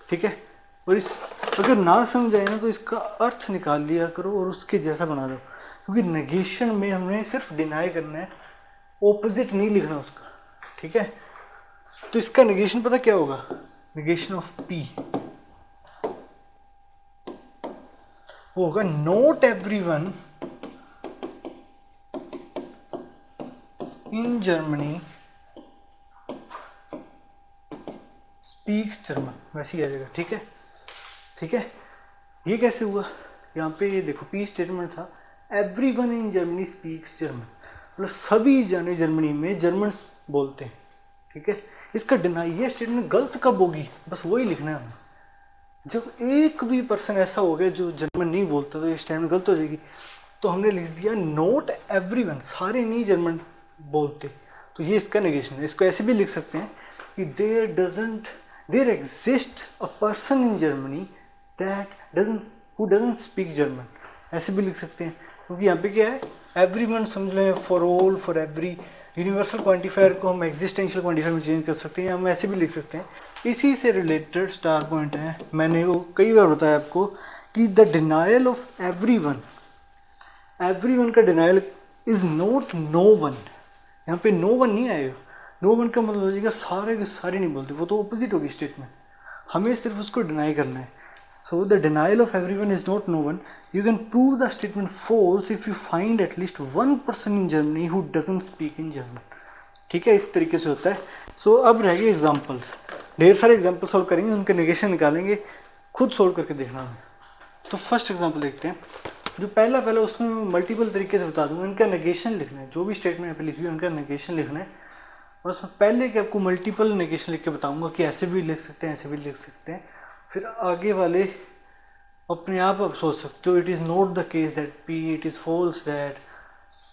ठीक है, और इस अगर ना समझ आए ना तो इसका अर्थ निकाल लिया करो और उसके जैसा बना दो, क्योंकि नेगेशन में हमने सिर्फ डिनाई करना है, ऑपोजिट नहीं लिखना उसका। ठीक है, तो इसका नेगेशन पता क्या होगा, नेगेशन ऑफ पी होगा not everyone in Germany speaks German, वैसे ही आ जाएगा। ठीक है, ठीक है, ये कैसे हुआ, यहाँ पे ये देखो पी स्टेटमेंट था, everyone in Germany speaks German, मतलब सभी जाने जर्मनी में जर्मन बोलते हैं। ठीक है, इसका डिनाई, ये स्टेटमेंट गलत कब होगी, बस वही लिखना है हमें। जब एक भी पर्सन ऐसा हो गया जो जर्मन नहीं बोलता तो ये स्टेटमेंट गलत हो जाएगी। तो हमने लिख दिया नॉट एवरीवन, सारे नहीं जर्मन बोलते, तो ये इसका नेगेशन है। इसको ऐसे भी लिख सकते हैं कि there exist a person in Germany that who doesn't speak German, ऐसे भी लिख सकते हैं। क्योंकि यहाँ पे क्या है, एवरीवन समझ लें, for all, for every. Universal quantifier को हम एग्जिस्टेंशियल क्वांटिफायर में चेंज कर सकते हैं, हम ऐसे भी लिख सकते हैं। इसी से रिलेटेड स्टार पॉइंट है, मैंने वो कई बार बताया आपको कि द डिनायल ऑफ एवरीवन का denial is not no one. यहाँ पे नो वन नहीं आएगा, नो वन का मतलब हो जाएगा सारे के सारे नहीं बोलते, वो तो ऑपोजिट होगी स्टेटमेंट, हमें सिर्फ उसको डिनाई करना है। So the denial of everyone is not no one, you can prove the statement false if you find at least one person in Germany who doesn't speak in German. ठीक है, इस तरीके से होता है। सो अब रह गए एग्जाम्पल्स, ढेर सारे एग्जाम्पल सॉल्व करेंगे, उनके नेगेशन निकालेंगे, खुद सोल्व करके देखना है। तो फर्स्ट एग्जाम्पल देखते हैं, जो पहला उसमें मल्टीपल तरीके से बता दूंगा, इनका नेगेशन लिखना है, जो भी स्टेटमेंट यहाँ पे लिखी हुई है उनका नेगेशन लिखना है। और उसमें पहले के आपको मल्टीपल नेगेशन लिख के बताऊंगा कि ऐसे भी लिख सकते हैं, ऐसे भी लिख सकते हैं। फिर आगे वाले अपने आप सोच सकते हो, it is not the case that P, it is false that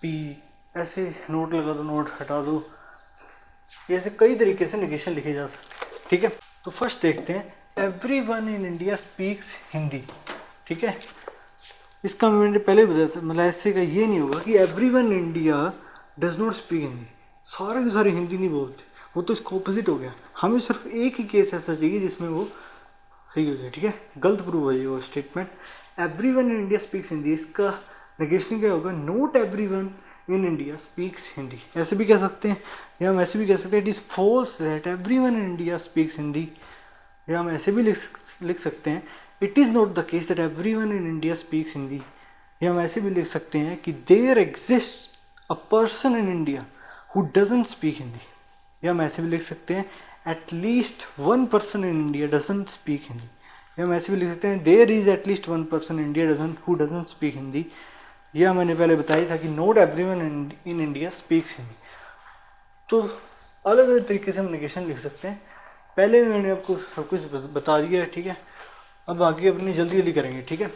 P, ऐसे नोट लगा दो, नोट हटा दो, ऐसे कई तरीके से नेगेशन लिखे जा सकते हैं। ठीक है, तो फर्स्ट देखते हैं, everyone in India speaks Hindi. ठीक है, इसका मैंने पहले बताया था, मतलब ऐसे का ये नहीं होगा कि everyone in India does not speak Hindi, सारे के सारे हिंदी नहीं बोलते, वो तो इसका ऑपोजिट हो गया। हमें सिर्फ एक ही केस ऐसा चाहिए जिसमें वो सही हो जाए। ठीक है, गलत प्रूव हो जाए वो statement, everyone in India speaks Hindi, इसका नेगेशन क्या होगा, not everyone in India speaks Hindi, ऐसे भी कह सकते हैं, या हम ऐसे भी कह सकते हैं it is false that everyone in India speaks Hindi, या हम ऐसे भी लिख सकते हैं it is not the case that everyone in India speaks Hindi, या हम ऐसे भी लिख सकते हैं कि there exist a person in India who doesn't speak Hindi, या हम ऐसे भी लिख सकते हैं at least one person in India doesn't speak Hindi, या हम ऐसे भी लिख सकते हैं there is at least one person in India who doesn't speak Hindi, या मैंने पहले बताया था कि not everyone in India speaks Hindi. तो अलग अलग तरीके से हम नेगेशन लिख सकते हैं, पहले मैंने आपको सब कुछ बता दिया है। ठीक है, अब आगे अपनी जल्दी जल्दी करेंगे। ठीक है,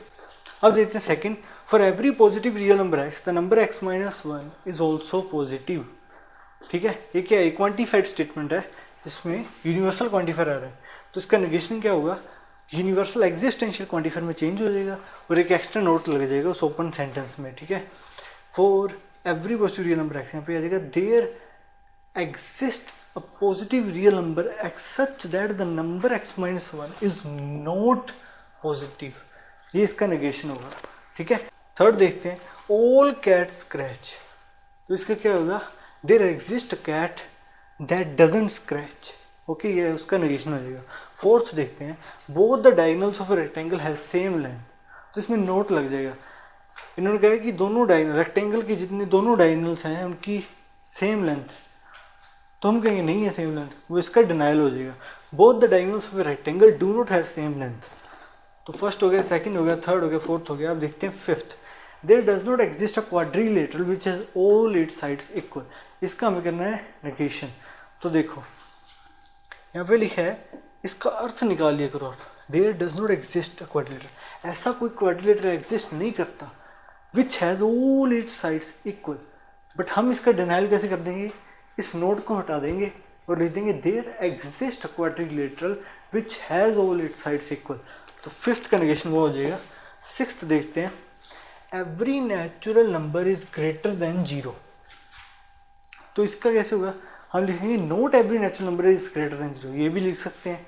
अब देखते हैं second, for every positive real number x the number x minus one is also positive. ठीक है, ये क्या है, क्वांटिफाइड स्टेटमेंट है, इसमें यूनिवर्सल क्वांटिफायर आ रहा है, तो इसका नेगेशन क्या होगा, यूनिवर्सल एग्जिस्टेंशियल क्वांटिफायर में चेंज हो जाएगा और एक एक्स्ट्रा नोट लग जाएगा उस ओपन सेंटेंस में। ठीक है, for every positive real number x, यहाँ पे आ जाएगा there exist a positive real number x such that the number x minus 1 is not positive, ये इसका नेगेशन होगा। ठीक है, थर्ड देखते हैं, all cats scratch, तो इसका क्या होगा, there exist cat that doesn't scratch. Okay, ये उसका नेगेशन हो जाएगा। फोर्थ देखते हैं, both the diagonals of a rectangle has same length. तो इसमें नोट लग जाएगा, इन्होंने कहा कि दोनों डायगोनल रेक्टेंगल की जितने दोनों डायगोनल्स हैं उनकी सेम लेंथ है। तो हम कहेंगे नहीं है सेम लेंथ, वो इसका डिनाइल हो जाएगा। Both the diagonals of a rectangle do not have same length. तो फर्स्ट हो गया, सेकंड हो गया, थर्ड हो गया, फोर्थ हो गया। अब देखते हैं fifth, there does not exist a quadrilateral which has all its sides equal. इसका हमें करना है नेगेशन। तो देखो यहाँ पे लिखा है, इसका अर्थ निकाल लिया करो आप। There does not exist a quadrilateral, ऐसा कोई क्वाड्रिलेटरल एग्जिस्ट नहीं करता which has all its sides equal. But हम इसका डिनाइल कैसे कर देंगे, इस नोट को हटा देंगे और लिख देंगे there exist a quadrilateral which has all its sides equal. तो फिफ्थ का नेगेशन वो हो जाएगा। सिक्स्थ देखते हैं, every natural number is greater than zero. तो इसका कैसे होगा, हम लिखेंगे not every natural number is greater than zero. ये भी लिख सकते हैं,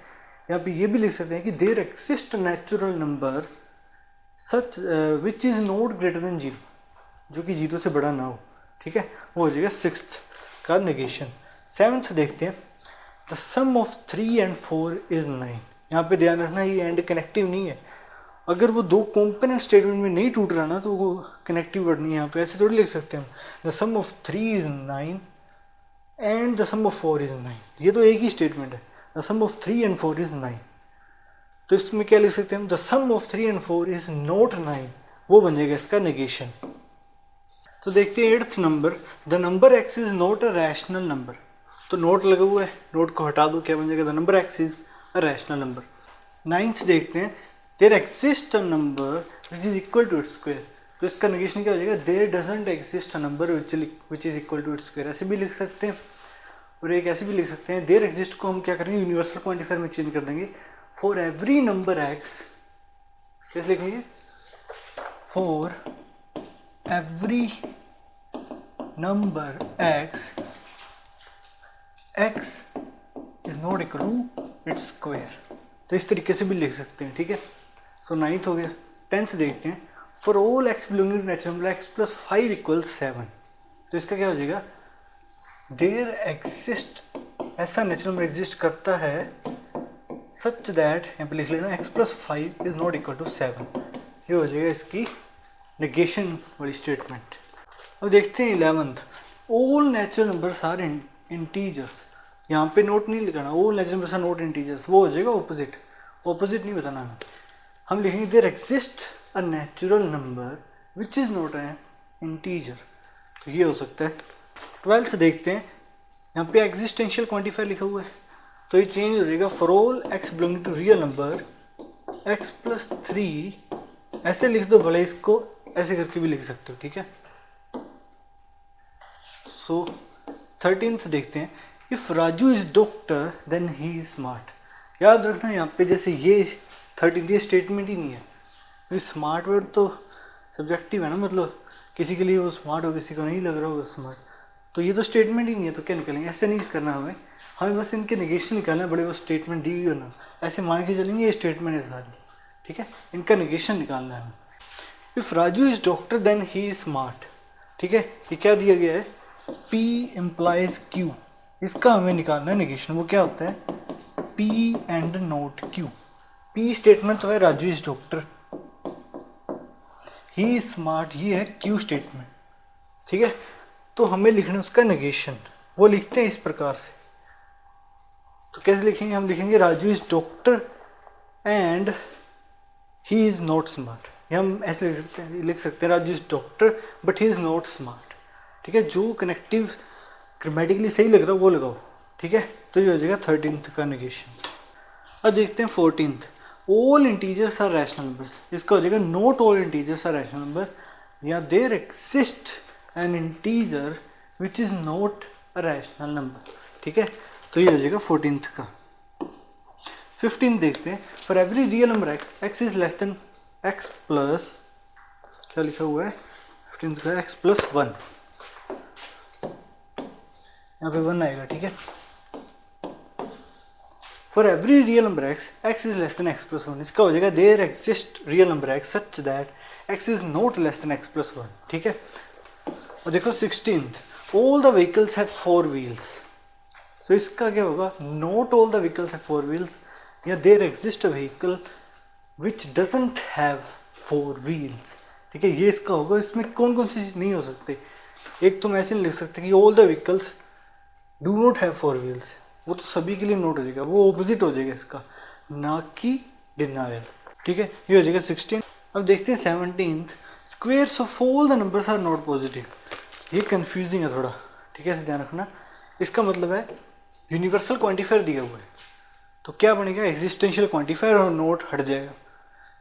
यहाँ पे ये भी लिख सकते हैं कि there exist natural number such which is not greater than zero, जो कि जीरो से बड़ा ना हो। ठीक है, वो हो जाएगा सिक्स्थ का नेगेशन। सेवन्थ देखते हैं, the sum of 3 and 4 is 9। यहाँ पे ध्यान रखना ये एंड कनेक्टिव नहीं है। अगर वो दो कॉम्पोनेंट स्टेटमेंट में नहीं टूट रहा ना तो वो कनेक्टिव वर्ड नहीं है। यहाँ पे ऐसे थोड़ी लिख सकते हैं हम, the sum of 3 is 9 and the sum of 4 is 9। ये तो एक ही स्टेटमेंट है, the sum of 3 and 4 is 9। तो इसमें क्या लिख सकते हैं हम, the sum of 3 and 4 is not 9। वो बन जाएगा इसका नेगेशन। तो देखते हैं eighth number, the number x is not a rational number. तो नोट लगा हुआ है, नोट को हटा दो, क्या बन जाएगा, the number x is a rational number. Ninth देखते हैं, there exist a number which is equal to its square. तो इसका नेगेशन क्या हो जाएगा, there doesn't exist a number which is equal to its square. ऐसे भी लिख सकते हैं और एक ऐसे भी लिख सकते हैं, देयर एक्सिस्ट को हम क्या करेंगे, यूनिवर्सल क्वांटिफायर में चेंज कर देंगे। फॉर एवरी नंबर एक्स, कैसे लिखेंगे, for every number x x is not equal to its square. तो इस तरीके से भी लिख सकते हैं। ठीक है, सो नाइन्थ हो गया। टेंथ देखते हैं, for all x belonging to natural number x plus 5 equals 7। तो इसका क्या हो जाएगा, देयर एक्सिस्ट, ऐसा नेचुरल नंबर एग्जिस्ट करता है सच दैट, यहाँ पे लिख लेना x plus 5 is not equal to 7। ये हो जाएगा इसकी नेगेशन वाली स्टेटमेंट। अब देखते हैं 11th, all natural numbers are integers. यहाँ पे नोट नहीं लिखाना, all natural numbers are not integers, वो हो जाएगा ऑपोजिट। ऑपोजिट नहीं बताना हमें, हम लिखेंगे there exist a natural number which is not an integer. तो ये हो सकता है। 12th देखते हैं, यहाँ पे एग्जिस्टेंशियल क्वांटिफायर लिखा हुआ है, तो ये चेंज हो जाएगा, for all x belonging to real number x plus 3। ऐसे लिख दो, भले इसको ऐसे करके भी लिख सकते हो। ठीक है, सो 13th देखते हैं, if Raju is doctor then he is smart. याद रखना यहाँ पे जैसे ये 13th ये स्टेटमेंट ही नहीं है। स्मार्ट वर्ड तो सब्जेक्टिव है ना, मतलब किसी के लिए वो स्मार्ट हो, किसी को नहीं लग रहा होगा स्मार्ट। तो ये तो स्टेटमेंट ही नहीं है, तो क्या निकालेंगे, ऐसे नहीं करना हमें बस इनके नेगेशन निकालना है। बड़े वो स्टेटमेंट दी हुई हो ना, ऐसे मान के चलेंगे ये स्टेटमेंट है सारी। ठीक है, इनका नेगेशन निकालना है हमें। If Raju is doctor then he is smart. ठीक है, ये क्या दिया गया है, P implies Q। इसका हमें निकालना है नेगेशन। वो क्या होता है, P and not Q। P statement तो है Raju is doctor, he is smart ये है Q स्टेटमेंट। ठीक है, तो हमें लिखना उसका नेगेशन। वो लिखते हैं इस प्रकार से। तो कैसे लिखेंगे, हम लिखेंगे Raju is doctor and he is not smart. या हम ऐसे लिख सकते हैं Raju is doctor but he is not smart. ठीक है, जो कनेक्टिव ग्रामेटिकली सही लग रहा है वो लगाओ। ठीक है, तो ये हो जाएगा 13th का नेगेशन। अब देखते हैं 14th, all integers are rational numbers. इसका हो जाएगा not all integers are rational number, या there exist an integer which is not a rational number. ठीक है, तो ये हो जाएगा 14th का। 15th देखते हैं, for every real number x, x is less than x plus, क्या लिखा हुआ है 15th का, एक्स प्लस 1। यहाँ पे 1 आएगा। ठीक है, for every real number x, x is less than x plus 1। इसका हो जाएगा there exist real number x such that x is not less than x plus 1। ठीक है, और देखो 16th, all the vehicles have 4 wheels. तो इसका क्या होगा, not all the vehicles have 4 wheels, या there exist a vehicle which doesn't have 4 wheels. ठीक है, ये इसका होगा। इसमें कौन कौन सी चीज़ नहीं हो सकती। एक तुम ऐसे नहीं लिख सकते कि all the vehicles do not have 4 wheels, वो तो सभी के लिए नोट हो जाएगा, वो ऑपोजिट हो जाएगा इसका, ना कि डिनायल। ठीक है, ये हो जाएगा 16। अब देखते हैं 17th, squares of all the numbers are not positive. ये कंफ्यूजिंग है थोड़ा, ठीक है, इसे ध्यान रखना। इसका मतलब है यूनिवर्सल क्वांटिफायर दिया हुआ है, तो क्या बनेगा, एग्जिस्टेंशियल क्वांटिफायर और नोट हट जाएगा।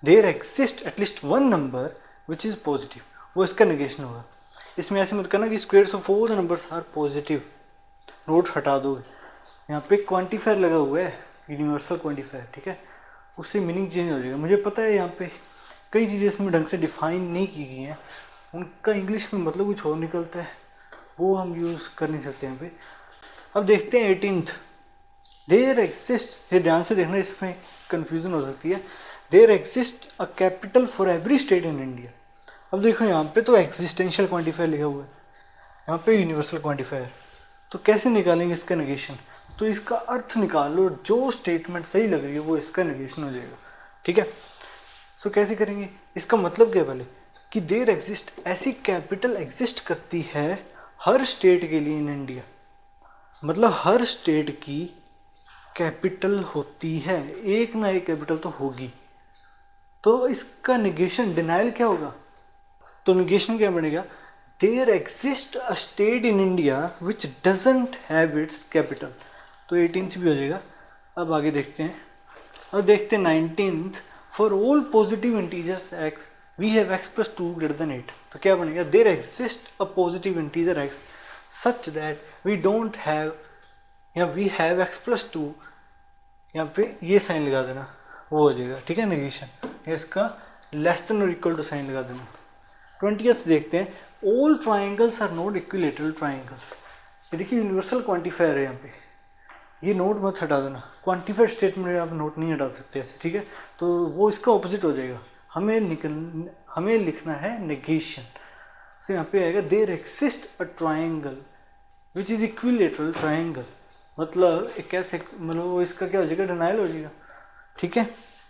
There exist at least one number which is positive, वो इसका नेगेशन होगा। इसमें ऐसे मत करना कि squares of all the numbers are positive, not हटा दोगे। यहाँ पे क्वांटिफायर लगा हुआ है, यूनिवर्सल क्वांटिफायर, ठीक है, उससे मीनिंग चेंज हो जाएगा। मुझे पता है यहाँ पे कई चीज़ें इसमें ढंग से डिफाइन नहीं की गई हैं, उनका इंग्लिश में मतलब कुछ और निकलता है, वो हम यूज़ कर नहीं सकते यहाँ पे। अब देखते हैं 18th, देयर एग्जिस्ट, ये ध्यान से देखना, इसमें कन्फ्यूजन हो सकती है। There exist a capital for every state in India. अब देखो यहाँ पे तो एग्जिस्टेंशियल क्वांटिफायर लिखा हुआ है, यहाँ पे यूनिवर्सल क्वांटिफायर, तो कैसे निकालेंगे इसका नेगेशन। तो इसका अर्थ निकालो, जो स्टेटमेंट सही लग रही है वो इसका नेगेशन हो जाएगा। ठीक है, सो कैसे करेंगे, इसका मतलब क्या है पहले कि देयर एग्जिस्ट, ऐसी कैपिटल एग्जिस्ट करती है हर स्टेट के लिए इन इंडिया, मतलब हर स्टेट की कैपिटल होती है, एक ना एक कैपिटल तो होगी। तो इसका नेगेशन, डिनाइल क्या होगा, तो नेगेशन क्या बनेगा, there exist a state in India which doesn't have its capital. तो 18th भी हो जाएगा। अब आगे देखते हैं, अब देखते हैं 19th, for all positive integers x we have x plus 2 greater than 8। तो क्या बनेगा, there exist a positive integer x such that we don't have, या वी हैव एक्स प्लस 2, यहाँ पे ये साइन लगा देना, वो हो जाएगा। ठीक है, नेगेशन, इसका लेस देन और इक्वल टू साइन लगा देना। 20th देखते हैं, all triangles are not equilateral triangles. ये देखिए यूनिवर्सल क्वांटिफायर है यहाँ पे, ये नोट मत हटा देना, क्वांटिफाइड स्टेटमेंट में आप नोट नहीं हटा सकते ऐसे। ठीक है, तो वो इसका ऑपोजिट हो जाएगा, हमें लिखना है नेगेशन। तो यहाँ पे आएगा there exist a triangle which is equilateral triangle, मतलब एक कैसे, मतलब वो इसका क्या हो जाएगा, डिनाइल हो जाएगा। ठीक है,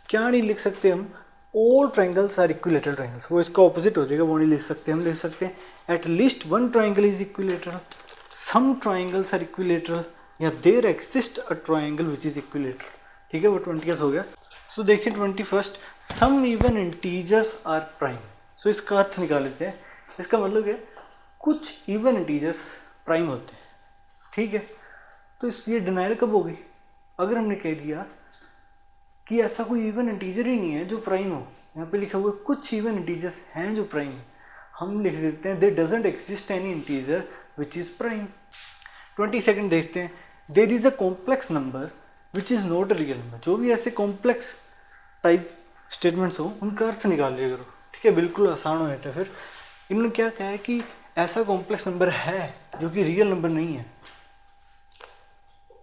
क्या नहीं लिख सकते हम, all triangles are equilateral triangles, वो इसका ऑपोजिट हो जाएगा, वो नहीं लिख सकते। हम लिख सकते हैं at least one triangle is equilateral, some triangles are equilateral, या there exist a triangle which is equilateral. ठीक है, वो 20th हो गया। सो देखिए 21st, some even integers are prime. So इसका अर्थ निकाल लेते हैं। इसका मतलब है कुछ इवन इंटीजर्स प्राइम होते हैं। ठीक है, तो इस ये डिनाइल कब होगी, अगर हमने कह दिया कि ऐसा कोई इवन इंटीजर ही नहीं है जो प्राइम हो। यहाँ पे लिखा हुआ है कुछ इवन इंटीजर्स हैं जो प्राइम है, हम लिख देते हैं there doesn't exist any integer which is prime. 22nd देखते हैं, there is a complex number which is not a real number. जो भी ऐसे कॉम्प्लेक्स टाइप स्टेटमेंट्स हो उनका अर्थ निकाल लिया करो। ठीक है, बिल्कुल आसान हो जाता है। फिर इन्होंने क्या कहा है कि ऐसा कॉम्प्लेक्स नंबर है जो कि रियल नंबर नहीं है,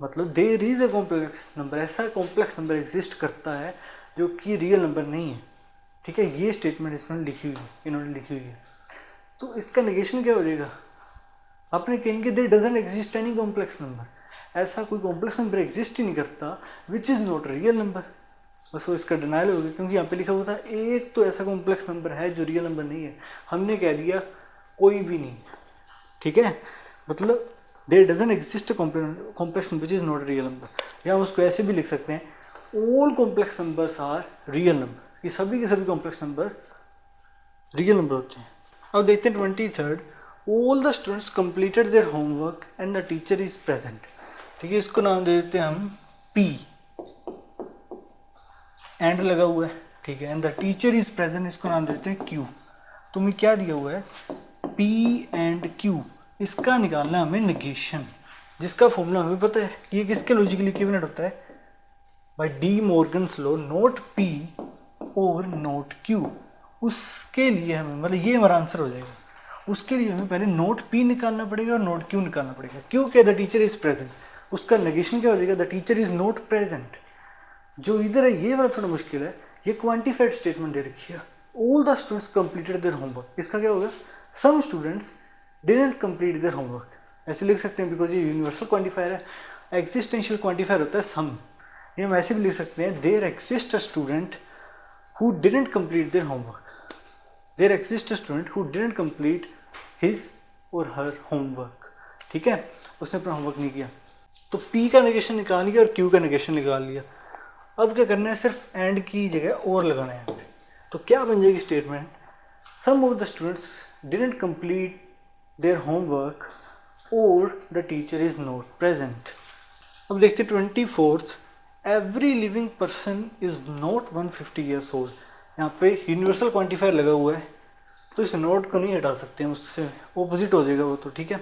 मतलब there is a complex number, ऐसा कॉम्प्लेक्स नंबर एग्जिस्ट करता है जो कि रियल नंबर नहीं है। ठीक है, ये स्टेटमेंट इन्होंने लिखी हुई है। तो इसका नेगेशन क्या हो जाएगा, आपने कहेंगे there doesn't exist any complex number, ऐसा कोई कॉम्प्लेक्स नंबर एग्जिस्ट ही नहीं करता which is not real number. बस वो इसका डिनाइल हो गया, क्योंकि यहाँ पे लिखा हुआ था एक तो ऐसा कॉम्प्लेक्स नंबर है जो रियल नंबर नहीं है, हमने कह दिया कोई भी नहीं। ठीक है, मतलब there doesn't exist complex number which is not real number, या हम उसको ऐसे भी लिख सकते हैं all complex numbers are real number, ये सभी के सभी कॉम्प्लेक्स नंबर रियल नंबर होते हैं। अब देखते हैं 23rd, all the students completed their homework and the teacher is present. ठीक है, इसको नाम दे देते हैं हम P, एंड लगा हुआ है। ठीक है, and the teacher is present, इसको नाम देते हैं Q। तुम्हें क्या दिया हुआ है, P एंड Q, इसका निकालना हमें नेगेशन, जिसका फॉर्मूला हमें पता है कि ये किसके लॉजिकली इक्विवेलेंट होता है, by De Morgan's law, not P और नोट Q। उसके लिए हमें, मतलब ये हमारा आंसर हो जाएगा, उसके लिए हमें पहले नोट P निकालना पड़ेगा और नोट Q निकालना पड़ेगा। क्यों, क्या द टीचर इज प्रेजेंट, उसका नेगेशन क्या हो जाएगा, the teacher is not present. जो इधर है ये वाला थोड़ा मुश्किल है, ये क्वांटिफाइड स्टेटमेंट दे रखी है, all the students completed their homework, इसका क्या होगा, some students didn't complete their homework, ऐसे लिख सकते हैं बिकॉज ये यूनिवर्सल क्वांटिफायर है। एग्जिस्टेंशियल क्वांटिफायर होता है सम, ये हम ऐसे भी लिख सकते हैं there exist a student who didn't complete their homework, there exist a student who didn't complete his or her homework, ठीक है, उसने अपना होमवर्क नहीं किया। तो P का नेगेशन निकाल लिया और Q का नेगेशन निकाल लिया। अब क्या करना है, सिर्फ एंड की जगह और लगाना है यहाँ पे। तो क्या बन जाएगी statement, some of the students didn't complete their homework or the teacher is not present. अब देखते 24th, every living person is not 150 years old. यहाँ पे यूनिवर्सल क्वांटिफायर लगा हुआ है तो इस नोट को नहीं हटा सकते हैं, उससे ऑपोजिट हो जाएगा वो, तो ठीक है।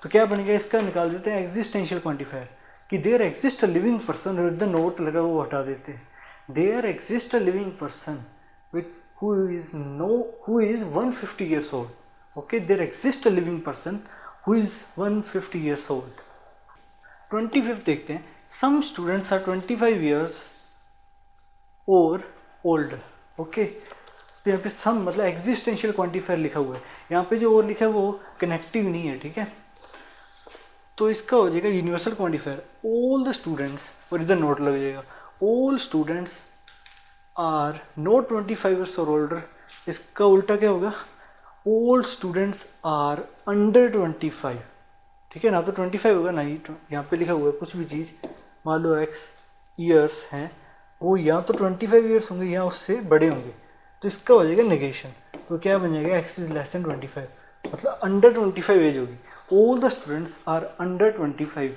तो क्या बनेगा, इसका निकाल देते हैं एग्जिस्टेंशियल क्वांटिफायर कि there exist a living person, with the not लगा वो हटा देते हैं। There exist a living person with who is 150 years old, okay, there exist a living person who is 150 years old. 25th देखते हैं, some students are 25 years or older, okay. तो यहाँ पे सम मतलब एग्जिस्टेंशियल क्वांटिफायर लिखा हुआ है, यहाँ पे जो और लिखा है वो कनेक्टिव नहीं है, ठीक है। तो इसका हो जाएगा universal quantifier all the students, और इधर नोट लग जाएगा all students are not 25 years or older. इसका उल्टा क्या होगा, ऑल स्टूडेंट्स आर अंडर 25, ठीक है ना। तो 25 होगा ना, ही यहाँ पे लिखा हुआ है कुछ भी चीज़, मान लो एक्स ईयर्स हैं, वो या तो 25 ईयर्स होंगे या उससे बड़े होंगे, तो इसका हो जाएगा नेगेशन। तो क्या बन जाएगा, एक्स इज लेस देन 25, मतलब अंडर 25 एज होगी, all the students are under 25।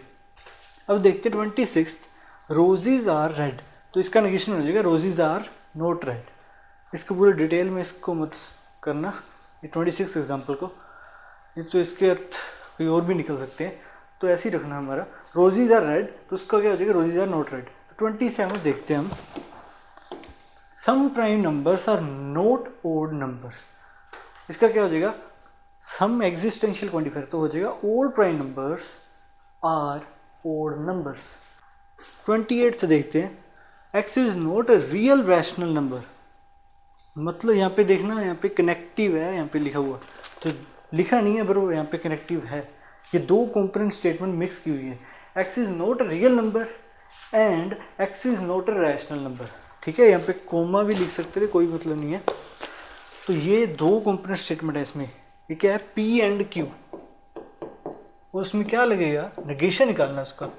अब देखते 26th, रोजीज आर रेड। तो इसका नेगेशन हो जाएगा रोजीज आर नॉट रेड। इसको पूरे डिटेल में इसको मत करना, ये 26 एग्जाम्पल को, तो इसके अर्थ कोई और भी निकल सकते हैं, तो ऐसे ही रखना हमारा रोजीज आर रेड, तो उसका क्या हो जाएगा रोजीज आर नॉट रेड। तो 27 देखते हैं हम, some prime numbers are not odd numbers. इसका क्या हो जाएगा, सम एग्जिस्टेंशियल क्वांटिफायर, तो हो जाएगा all prime numbers are odd numbers. 28 से देखते हैं, x is not a real rational number. मतलब यहाँ पे देखना, यहाँ पे कनेक्टिव है, यहाँ पे लिखा हुआ, तो लिखा नहीं है पर वो यहाँ पे कनेक्टिव है। ये दो कंपोनेंट स्टेटमेंट मिक्स की हुई है, x is not a real number and x is not a rational number, ठीक है। यहाँ पे कोमा भी लिख सकते थे, कोई मतलब नहीं है। तो ये दो कंपोनेंट स्टेटमेंट है इसमें, ये क्या है, पी एंड क्यू, और उसमें क्या लगेगा, नेगेशन निकालना उसका।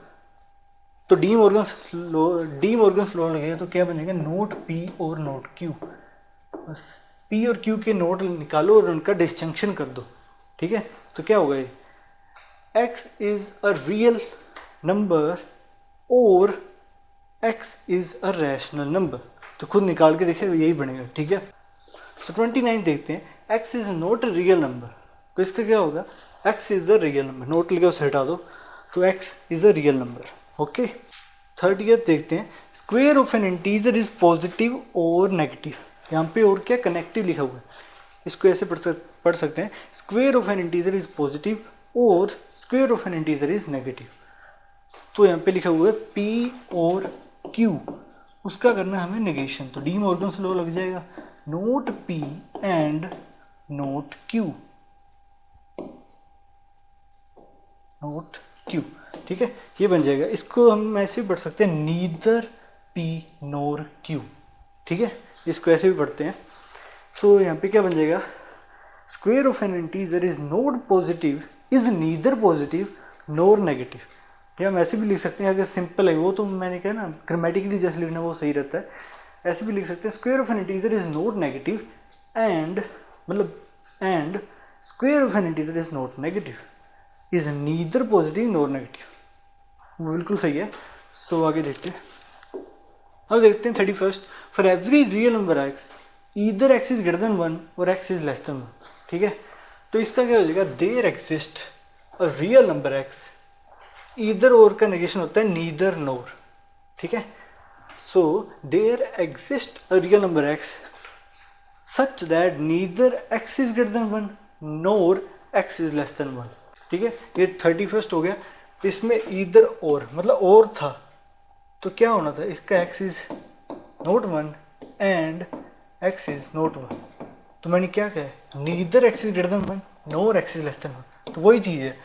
तो डी मॉर्गन्स लॉ लगेगा, तो क्या बनेगा, नोट पी और नोट क्यू। बस पी और क्यू के नोट निकालो और उनका डिस्जंक्शन कर दो, ठीक है। तो क्या होगा ये, x is a real number or x is a rational number. तो खुद निकाल के देखिए, यही बनेगा, ठीक है। तो 29 देखते हैं, x is not a real number. तो इसका क्या होगा, x is a real number, note लिखा उसे हटा दो, तो x is a real number, okay. 30th देखते हैं, square of an integer is positive और नेगेटिव। यहाँ पे और क्या, कनेक्टिव लिखा हुआ है, इसको ऐसे पढ़ सकते हैं, square of an integer is positive or square of an integer is negative. तो यहाँ पे लिखा हुआ है पी और क्यू, उसका करना है हमें नेगेशन। तो डी मॉर्गन्स लॉ लग जाएगा, note P and note Q, note Q, ठीक है, ये बन जाएगा। इसको हम ऐसे भी पढ़ सकते हैं, नीदर पी नोर क्यू, ठीक है, इसको ऐसे भी पढ़ते हैं। सो यहाँ पे क्या बन जाएगा, square of an integer is not positive, is neither positive NOR negative. या हम ऐसे भी लिख सकते हैं, अगर सिंपल है वो, तो मैंने कहा ना ग्रामेटिकली जैसे लिखना वो सही रहता है, ऐसे भी लिख सकते हैं, square of an integer is not negative and, मतलब and square of an integer is not negative, is neither positive nor negative. वो बिल्कुल सही है। सो आगे देखते हैं, अब देखते हैं 31st, for every real number x either x is greater than 1 और एक्स इज लेस देन 1, ठीक है। तो इसका क्या हो जाएगा, there exist a real number x, either or का नेगेशन होता है नीदर नोर, ठीक है। So there exist a real number x such that neither x is greater than 1 nor x is less than 1, ठीक है। ये 31st हो गया। इसमें ईदर और मतलब और था, तो क्या होना था, इसका x is not 1 and x is not 1। तो मैंने क्या कहा, neither x is greater than 1, no or x is less than 1। तो वही चीज़ है,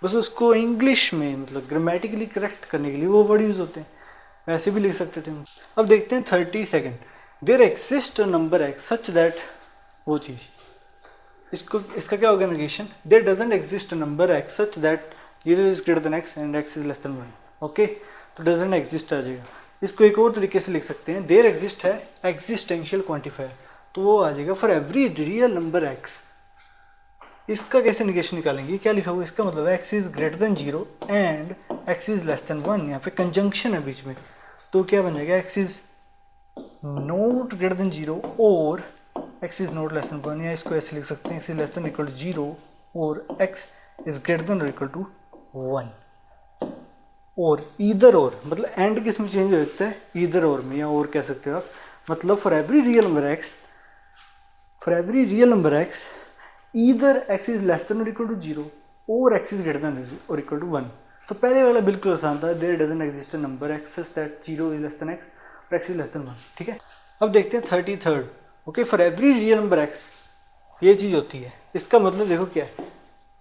बस उसको इंग्लिश में मतलब ग्रामेटिकली करेक्ट करने के लिए वो वर्ड यूज़ होते हैं, वैसे भी लिख सकते थे हम। अब देखते हैं 32 there exist a number x such that, वो चीज़ इसको, इसका क्या होगा negation, there doesn't exist a number x such that 0 is greater than x and x is less than 1। Okay, तो डजंट एग्जिस्ट आ जाएगा। इसको एक और तरीके से लिख सकते हैं, देयर एग्जिस्ट है एग्जिस्टेंशियल क्वांटिफायर, तो वो आ जाएगा for every real number x. इसका कैसे निगेशन निकालेंगे, क्या लिखा हुआ है, इसका मतलब x is greater than 0 and x is less than 1, यहाँ पे कंजंक्शन है बीच में, तो क्या बन जाएगा, x is not greater than 0 और x is not less than 1, या इसको ऐसे लिख सकते हैं, x is less than equal to 0 और एक्स इज ग्रेटर देन और इक्वल टू 1। और ईदर और मतलब एंड किस में चेंज हो जाता है, ईदर और में, या और कह सकते हो आप, मतलब for every real number x, for every real number x either x is less than और इक्वल टू 0 और एक्स इज ग्रेटर देन और इक्वल टू 1। तो पहले वाला बिल्कुल आसान था, there doesn't exist a number x such that 0 is less than x और एक्स इज लेस देन 1। ठीक है, अब देखते हैं 33। Okay, for every real number x ये चीज़ होती है, इसका मतलब देखो क्या है,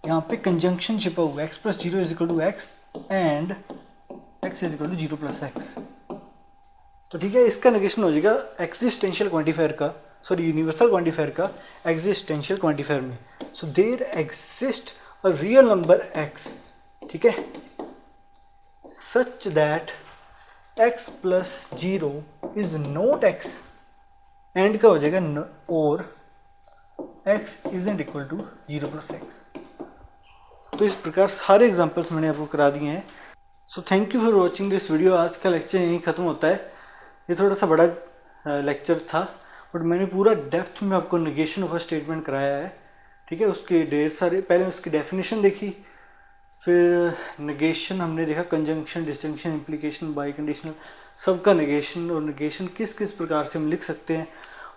यहाँ पे कंजंक्शन छिपा हुआ है, x plus 0 is equal to x and x is equal to 0 plus x. तो ठीक है, इसका नेगेशन हो जाएगा एक्सिस्टेंशियल क्वांटिफायर का, सॉरी यूनिवर्सल क्वांटिफायर का एक्सिस्टेंशियल क्वांटिफायर में। So there exist a real number x, ठीक है, such that x plus 0 is not x and का हो जाएगा और x is equal to 0 plus x. तो इस प्रकार सारे एग्जाम्पल्स मैंने आपको करा दिए हैं। So thank you for watching this video. आज का लेक्चर यहीं ख़त्म होता है। ये थोड़ा सा बड़ा लेक्चर था, बट मैंने पूरा डेप्थ में आपको नेगेशन ऑफ अ स्टेटमेंट कराया है। ठीक है, उसके ढेर सारे, पहले उसकी डेफिनेशन देखी, फिर नेगेशन हमने देखा, conjunction, disjunction, implication, by conditional, सबका नेगेशन, और नेगेशन किस किस प्रकार से हम लिख सकते हैं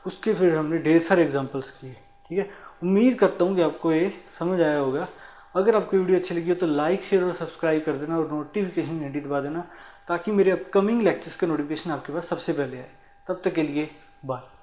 उसके फिर हमने ढेर सारे एग्जांपल्स किए। ठीक है, उम्मीद करता हूँ कि आपको ये समझ आया होगा। अगर आपको वीडियो अच्छी लगी हो तो लाइक, शेयर और सब्सक्राइब कर देना और नोटिफिकेशन घंटी दबा देना, ताकि मेरे अपकमिंग लेक्चर्स का नोटिफिकेशन आपके पास सबसे पहले आए। तब तक के लिए बाय।